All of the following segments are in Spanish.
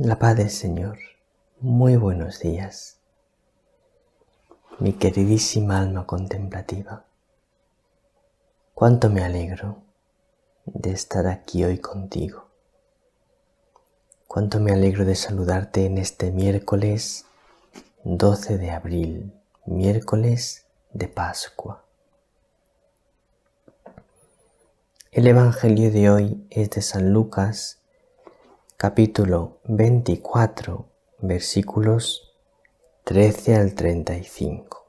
La paz del Señor. Muy buenos días, mi queridísima alma contemplativa. Cuánto me alegro de estar aquí hoy contigo. Cuánto me alegro de saludarte en este miércoles 12 de abril, miércoles de Pascua. El Evangelio de hoy es de San Lucas, capítulo 24, versículos 13 al 35.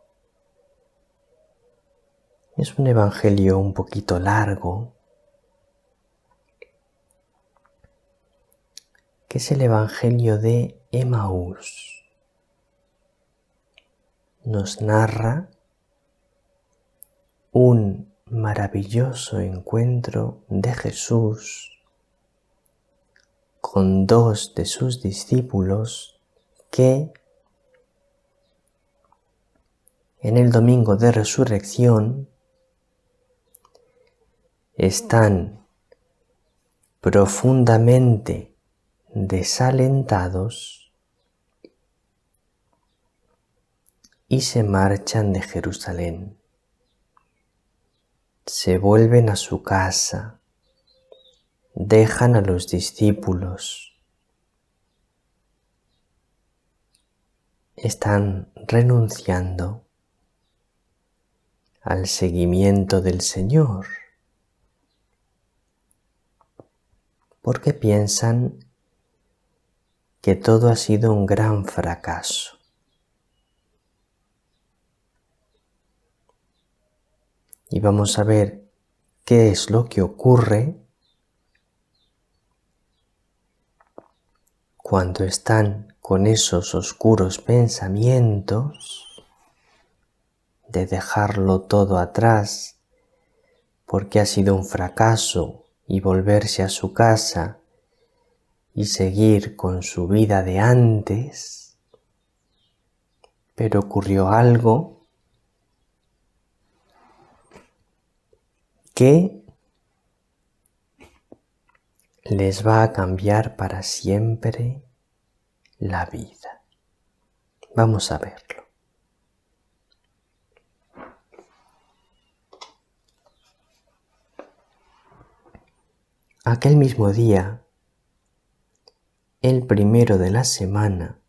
Es un evangelio un poquito largo, que es el evangelio de Emaús. Nos narra un maravilloso encuentro de Jesús con dos de sus discípulos que en el domingo de resurrección están profundamente desalentados y se marchan de Jerusalén. Se vuelven a su casa, dejan a los discípulos, están renunciando al seguimiento del Señor, porque piensan que todo ha sido un gran fracaso. Y vamos a ver qué es lo que ocurre cuando están con esos oscuros pensamientos de dejarlo todo atrás porque ha sido un fracaso y volverse a su casa y seguir con su vida de antes. Pero ocurrió algo que les va a cambiar para siempre la vida. Vamos a verlo. Aquel mismo día, el primero de la semana,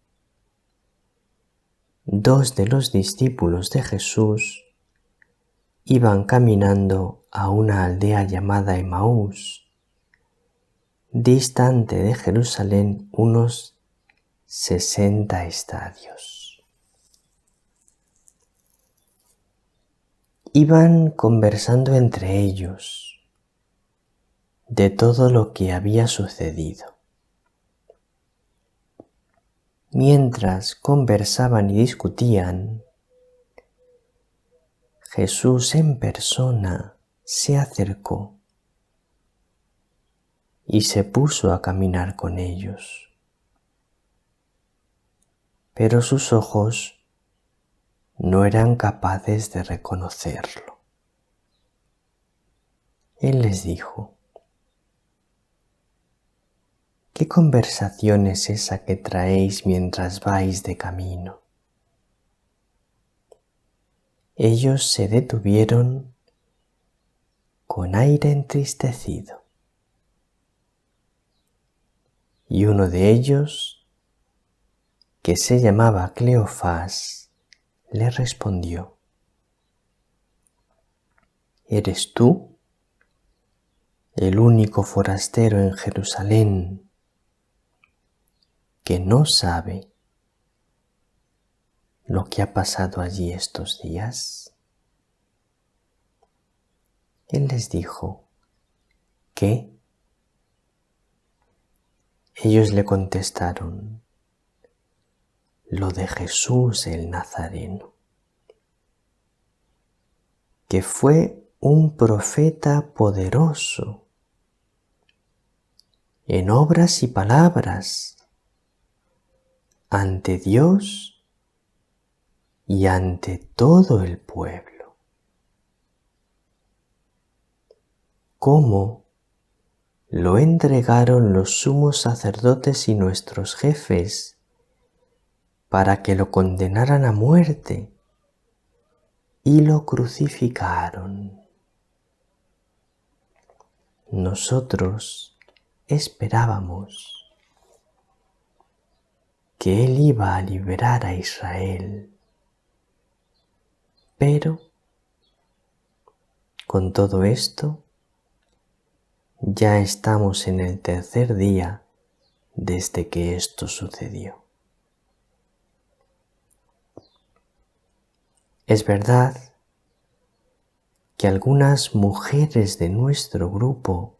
dos de los discípulos de Jesús iban caminando a una aldea llamada Emaús, distante de Jerusalén unos 60 estadios. Iban conversando entre ellos de todo lo que había sucedido. Mientras conversaban y discutían, Jesús en persona se acercó y se puso a caminar con ellos. Pero sus ojos no eran capaces de reconocerlo. Él les dijo: ¿qué conversación es esa que traéis mientras vais de camino? Ellos se detuvieron con aire entristecido. Y uno de ellos, que se llamaba Cleofás, le respondió: ¿eres tú el único forastero en Jerusalén que no sabe lo que ha pasado allí estos días? Él les dijo: ¿qué? Ellos le contestaron: lo de Jesús el Nazareno, que fue un profeta poderoso en obras y palabras ante Dios y ante todo el pueblo. ¿Cómo lo entregaron los sumos sacerdotes y nuestros jefes para que lo condenaran a muerte y lo crucificaron. Nosotros esperábamos que Él iba a liberar a Israel, pero con todo esto ya estamos en el tercer día desde que esto sucedió. Es verdad que algunas mujeres de nuestro grupo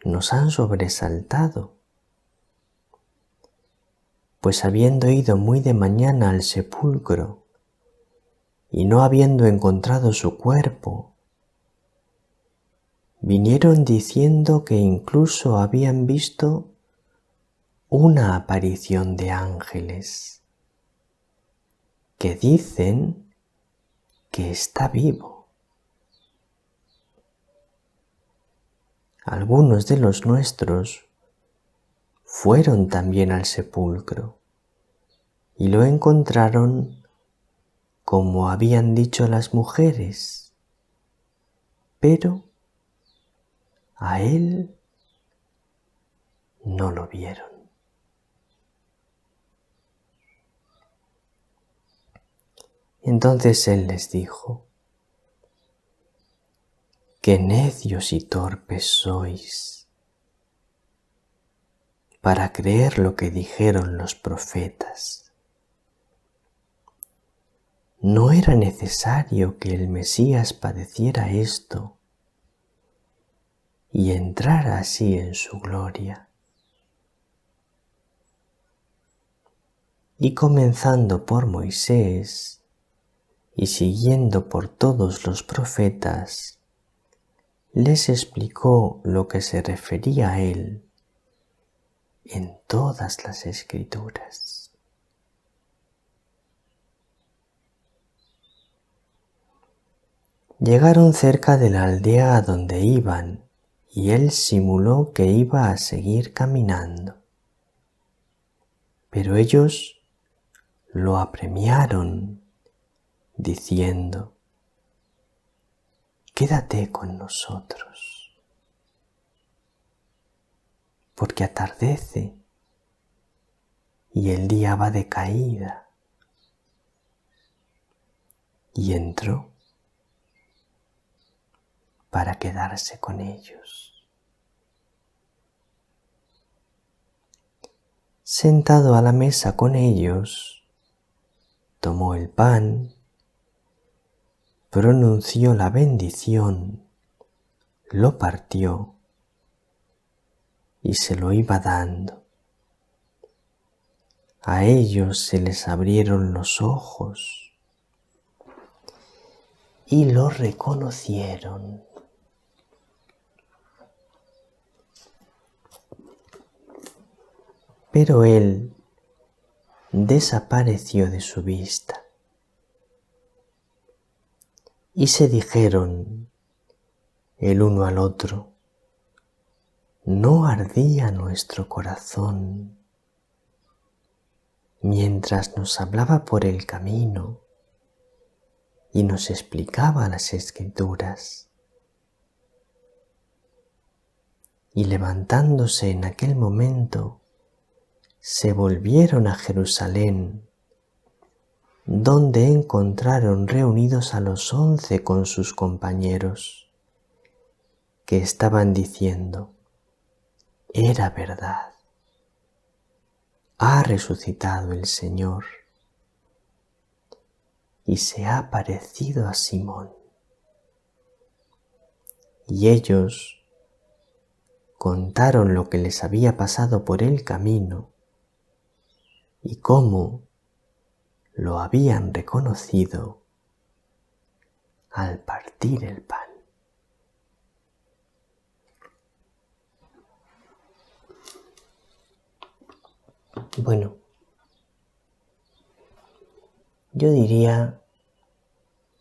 nos han sobresaltado, pues habiendo ido muy de mañana al sepulcro y no habiendo encontrado su cuerpo, vinieron diciendo que incluso habían visto una aparición de ángeles, que dicen que está vivo. Algunos de los nuestros fueron también al sepulcro y lo encontraron como habían dicho las mujeres, pero a él no lo vieron. Entonces él les dijo: ¡qué necios y torpes sois para creer lo que dijeron los profetas! ¿No era necesario que el Mesías padeciera esto y entrara así en su gloria? Y comenzando por Moisés y siguiendo por todos los profetas, les explicó lo que se refería a él en todas las Escrituras. Llegaron cerca de la aldea a donde iban, y él simuló que iba a seguir caminando. Pero ellos lo apremiaron, diciendo: quédate con nosotros, porque atardece y el día va de caída. Y entró para quedarse con ellos. Sentado a la mesa con ellos, tomó el pan, pronunció la bendición, lo partió y se lo iba dando. A ellos se les abrieron los ojos y lo reconocieron. Pero él desapareció de su vista. Y se dijeron el uno al otro: ¿no ardía nuestro corazón mientras nos hablaba por el camino y nos explicaba las Escrituras? Y levantándose en aquel momento, se volvieron a Jerusalén, donde encontraron reunidos a los 11 con sus compañeros, que estaban diciendo: era verdad, ha resucitado el Señor y se ha parecido a Simón. Y ellos contaron lo que les había pasado por el camino y cómo lo habían reconocido al partir el pan. Bueno, yo diría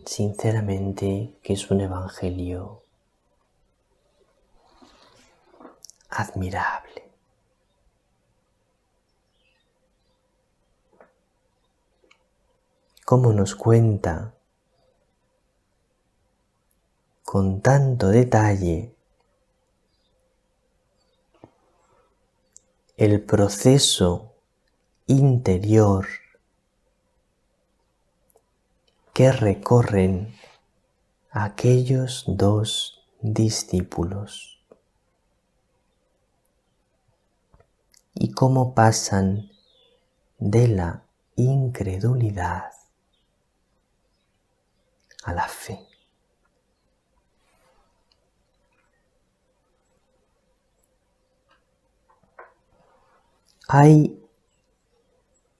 sinceramente que es un evangelio admirable. Cómo nos cuenta con tanto detalle el proceso interior que recorren aquellos dos discípulos y cómo pasan de la incredulidad a la fe. Hay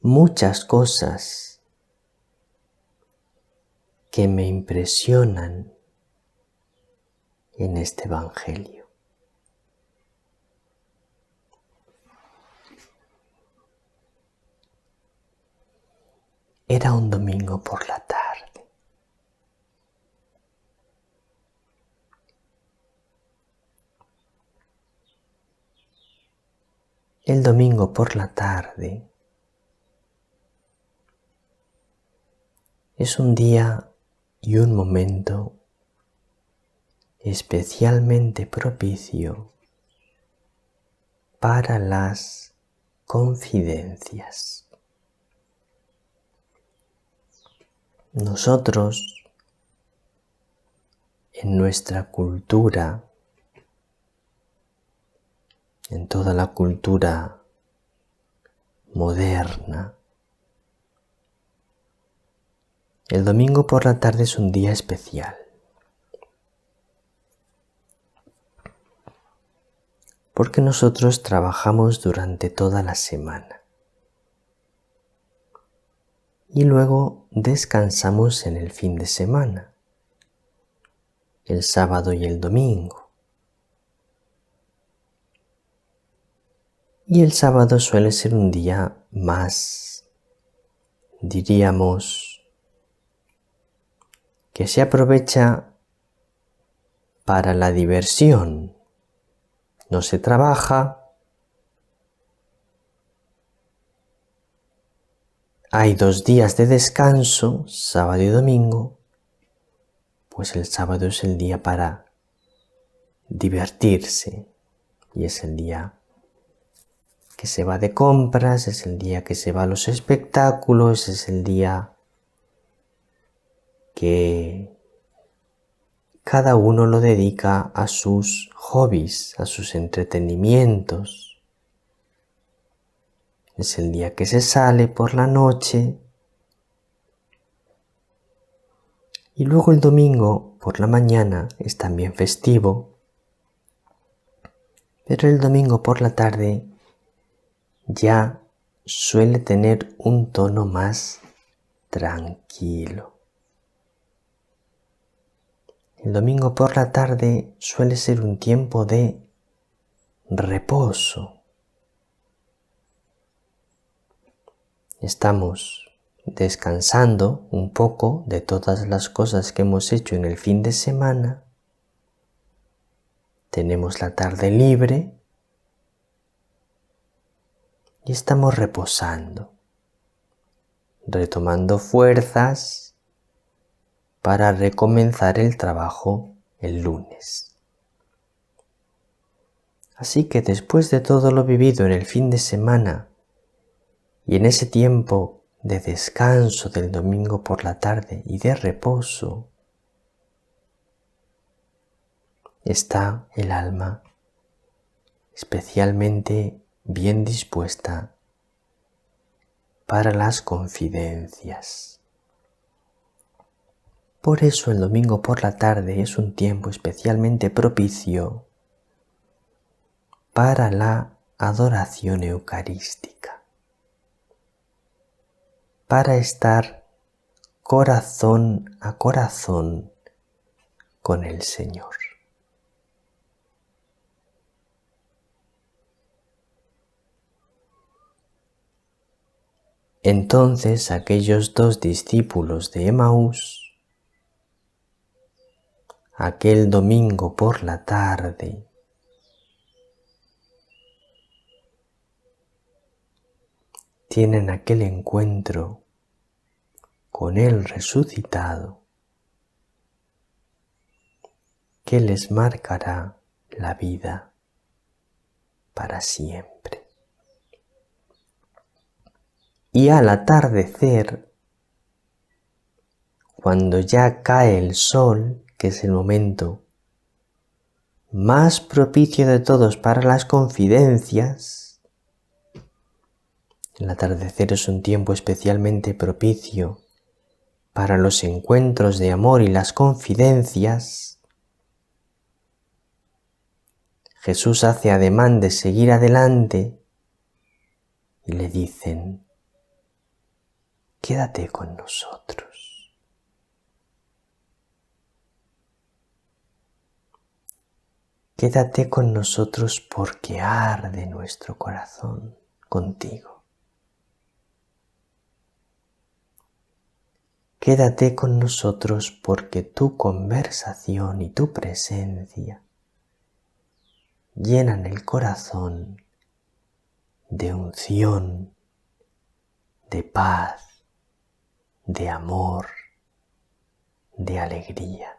muchas cosas que me impresionan en este Evangelio. Era un domingo por la tarde. El domingo por la tarde es un día y un momento especialmente propicio para las confidencias. Nosotros, en nuestra cultura, en toda la cultura moderna, el domingo por la tarde es un día especial. Porque nosotros trabajamos durante toda la semana y luego descansamos en el fin de semana, el sábado y el domingo. Y el sábado suele ser un día más, diríamos, que se aprovecha para la diversión. No se trabaja, hay 2 días de descanso, sábado y domingo, pues el sábado es el día para divertirse y es el día que se va de compras, es el día que se va a los espectáculos, es el día que cada uno lo dedica a sus hobbies, a sus entretenimientos. Es el día que se sale por la noche. Y luego el domingo por la mañana es también festivo, pero el domingo por la tarde ya suele tener un tono más tranquilo. El domingo por la tarde suele ser un tiempo de reposo. Estamos descansando un poco de todas las cosas que hemos hecho en el fin de semana. Tenemos la tarde libre y estamos reposando, retomando fuerzas para recomenzar el trabajo el lunes. Así que después de todo lo vivido en el fin de semana y en ese tiempo de descanso del domingo por la tarde y de reposo, está el alma especialmente bien dispuesta para las confidencias. Por eso el domingo por la tarde es un tiempo especialmente propicio para la adoración eucarística, para estar corazón a corazón con el Señor. Entonces aquellos 2 discípulos de Emaús, aquel domingo por la tarde, tienen aquel encuentro con el resucitado que les marcará la vida para siempre. Y al atardecer, cuando ya cae el sol, que es el momento más propicio de todos para las confidencias, el atardecer es un tiempo especialmente propicio para los encuentros de amor y las confidencias, Jesús hace ademán de seguir adelante y le dicen: quédate con nosotros. Quédate con nosotros porque arde nuestro corazón contigo. Quédate con nosotros porque tu conversación y tu presencia llenan el corazón de unción, de paz, de amor, de alegría.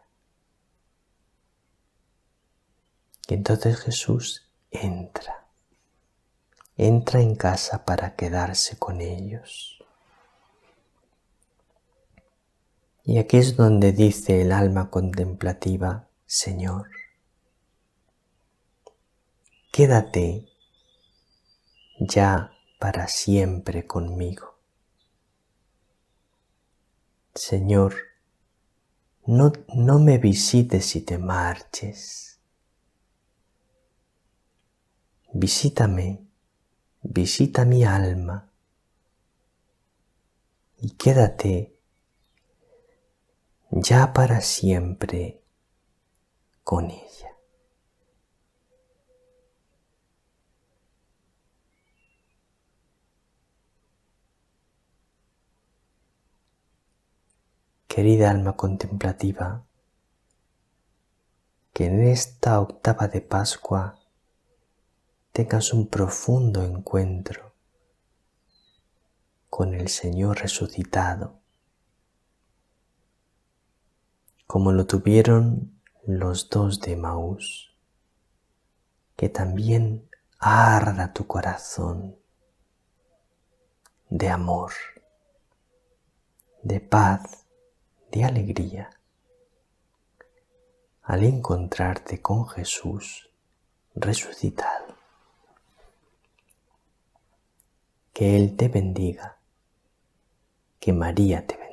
Y entonces Jesús entra en casa para quedarse con ellos. Y aquí es donde dice el alma contemplativa: Señor, quédate ya para siempre conmigo. Señor, no me visites y te marches. Visítame, visita mi alma y quédate ya para siempre con ella. Querida alma contemplativa, que en esta octava de Pascua tengas un profundo encuentro con el Señor resucitado, como lo tuvieron los dos de Emaús, que también arda tu corazón de amor, de paz, de alegría, al encontrarte con Jesús resucitado. Que Él te bendiga, que María te bendiga.